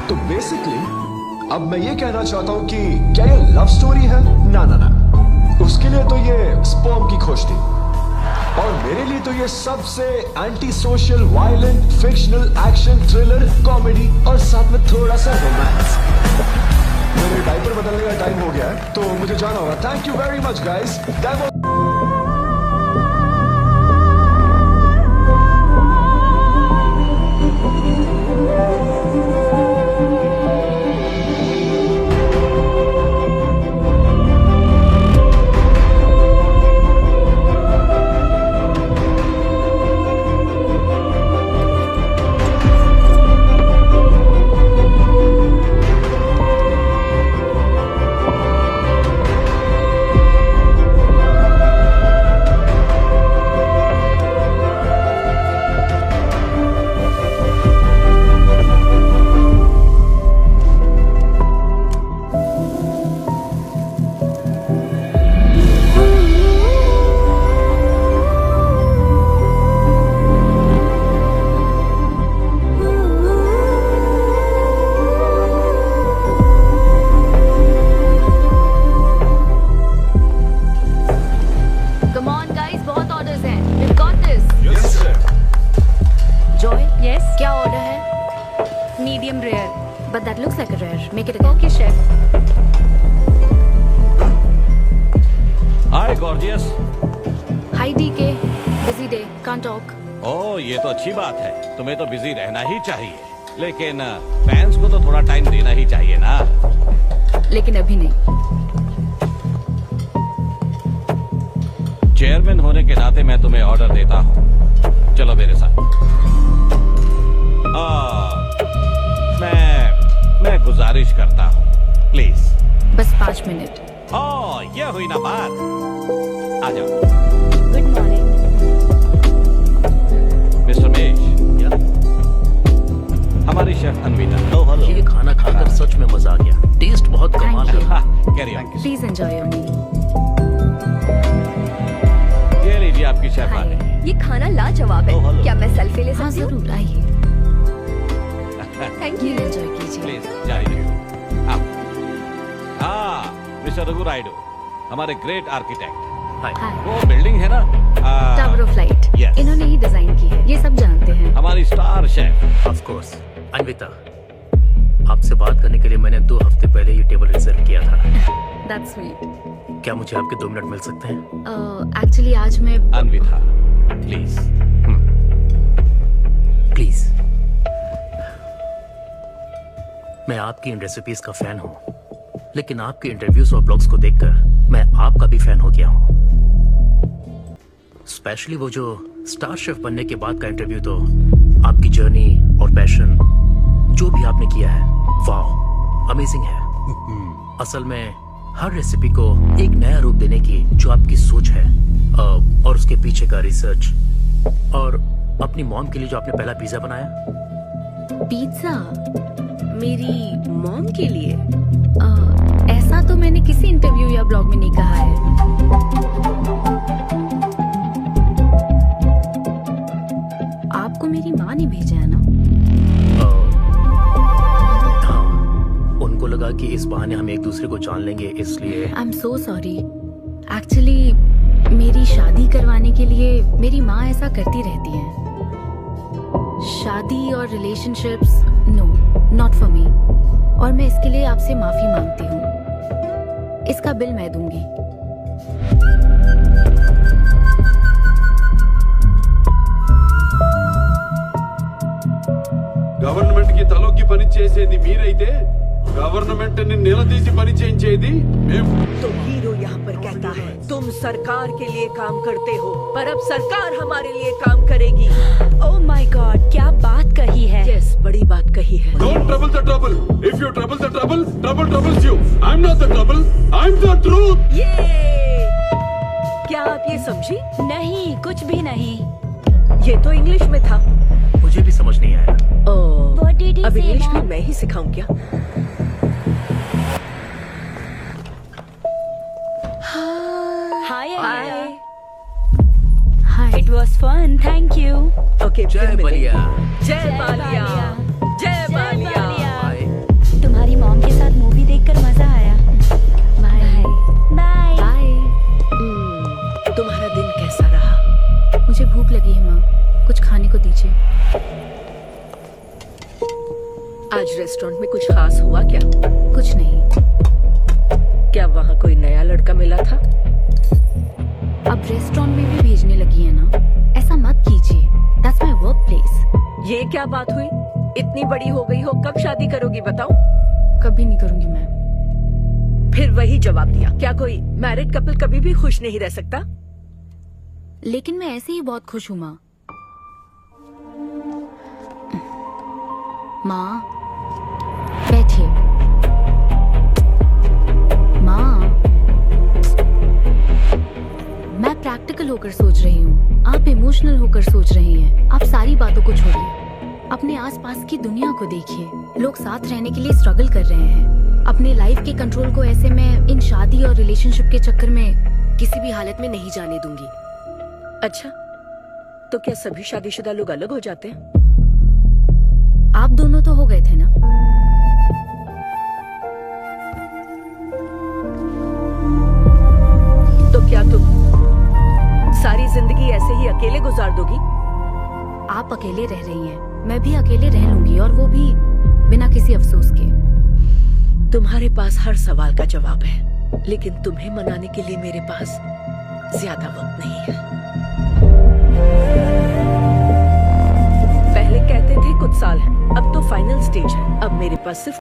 तो बेसिकली अब मैं ये कहना चाहता हूं कि क्या ये लव स्टोरी है? ना ना ना, उसके लिए तो ये स्पर्म की खोज थी, और मेरे लिए तो ये सबसे anti social, violent, fictional, action, thriller, comedy और साथ में थोड़ा सा रोमांस। मेरे डायपर बदलने का टाइम हो गया है, तो मुझे जाना होगा। Thank you very much guys. Medium rare, but that looks like a rare. Make it again. Okay, chef. Hi, gorgeous. Hi, DK. Busy day. Can't talk. ओह, ये तो अच्छी बात है। तुम्हें तो बिजी रहना ही चाहिए, लेकिन फैंस को तो थोड़ा टाइम देना ही चाहिए ना। लेकिन अभी नहीं। चेयरमैन होने के नाते मैं तुम्हें ऑर्डर देता हूँ। चलो मेरे साथ। मैं गुजारिश करता हूँ, प्लीज। बस 5 मिनट। ओह, ये हुई ना बात। आ जाओ। Good morning. मिस्टर मेश, हमारी शेफ अन्विता। हेलो। ये खाना खाकर सच में मजा आ गया। टेस्ट बहुत कमाल है। Carry on. Please enjoy your meal. ये लीजिए आपकी शेफ आ गई। ये खाना लाजवाब है। क्या मैं सेल्फी ले हाँ सकती हूँ? जरूर, आइए। Thank you. एंजॉय कीजिए। प्लीज जारी रखिए। हाँ, मिस्टर रघु राइडू, हमारे ग्रेट आर्किटेक्ट। हाय। वो बिल्डिंग है ना, टावर ऑफ लाइट, Yes. इन्होंने ही डिजाइन की है। ये सब जानते हैं। हमारी star chef. Of course. Anvita, आपसे बात करने के लिए मैंने 2 हफ्ते पहले ये टेबल रिजर्व किया था। That's sweet. क्या मुझे आपके 2 मिनट मिल सकते हैं? एक्चुअली आज मैं अन्विता, प्लीज। प्लीज। मैं आपकी इन रेसिपीज का फैन हूँ, लेकिन आपके इंटरव्यूज और ब्लॉग्स को देखकर मैं आपका भी फैन हो गया हूँ। स्पेशली वो जो स्टार शेफ बनने के बाद का इंटरव्यू, तो आपकी जर्नी और पैशन जो भी आपने किया है, वाह, अमेजिंग है। असल में हर रेसिपी को एक नया रूप देने की जो आपकी सोच है, और उसके पीछे का रिसर्च, और अपनी मॉम के लिए जो आपने पहला पिज्जा बनाया। पिज्जा मेरी मॉम के लिए? ऐसा तो मैंने किसी इंटरव्यू या ब्लॉग में नहीं कहा है। आपको मेरी माँ ने भेजा है ना? हाँ, उनको लगा कि इस बहाने हम एक दूसरे को जान लेंगे, इसलिए। I am so sorry. Actually मेरी शादी करवाने के लिए मेरी माँ ऐसा करती रहती है। शादी और relationships, no, not for me. और मैं इसके लिए आपसे माफी मांगती हूँ। इसका बिल मैं दूंगी। గవర్నమెంట్ కి తలొగ్గి పని చేసేది మీరైతే గవర్నమెంట్ ని నిలదీసి పని చేయించేది మేము। तो हीरो यहाँ पर कहता है तुम सरकार के लिए काम करते हो, पर अब सरकार हमारे लिए काम करेगी। ओह माय गॉड, क्या बात कही है। यस, बड़ी बात कही है। Don't trouble the trouble. If you trouble the trouble, trouble troubles you. I'm not the trouble. I'm the truth. ये क्या आप ये समझी? नहीं, कुछ भी नहीं। ये तो इंग्लिश में था। मुझे भी समझ नहीं आया। What did he अब say, इंग्लिश भी Mom? मैं ही सिखाऊं क्या? Hi, Hi. Hi. It was fun, thank you. Okay, जय बलिया। जय बालिया। जय बालिया। बाय। आज रेस्टोरेंट में कुछ खास हुआ क्या? कुछ नहीं। क्या वहाँ कोई नया लड़का मिला था? अब रेस्टोरेंट में भी भेजने लगी है ना, ऐसा मत कीजिए। That's my work place. ये क्या बात हुई? इतनी बड़ी हो गई हो, कब शादी करोगी बताओ? कभी नहीं करूंगी मैं। फिर वही जवाब दिया। क्या कोई मैरिड कपल कभी भी खुश नहीं रह सकता? लेकिन मैं ऐसे ही बहुत खुश हूँ माँ। माँ बैठिए। माँ मैं प्रैक्टिकल होकर सोच रही हूँ, आप इमोशनल होकर सोच रही हैं। आप सारी बातों को छोड़िए, अपने आसपास की दुनिया को देखिए। लोग साथ रहने के लिए स्ट्रगल कर रहे हैं। अपने लाइफ के कंट्रोल को ऐसे में इन शादी और रिलेशनशिप के चक्कर में किसी भी हालत में नहीं जाने दूंगी। अच्छा, तो क्या सभी शादीशुदा लोग अलग हो जाते हैं? आप दोनों तो हो गए थे ना। तो क्या तुम सारी जिंदगी ऐसे ही अकेले गुजार दोगी? आप अकेले रह रही हैं, मैं भी अकेले रह लूंगी, और वो भी बिना किसी अफसोस के। तुम्हारे पास हर सवाल का जवाब है, लेकिन तुम्हें मनाने के लिए मेरे पास ज्यादा वक्त नहीं है। पहले कहते थे कुछ साल है, अब तो फाइनल स्टेज है। अब मेरे पास सिर्फ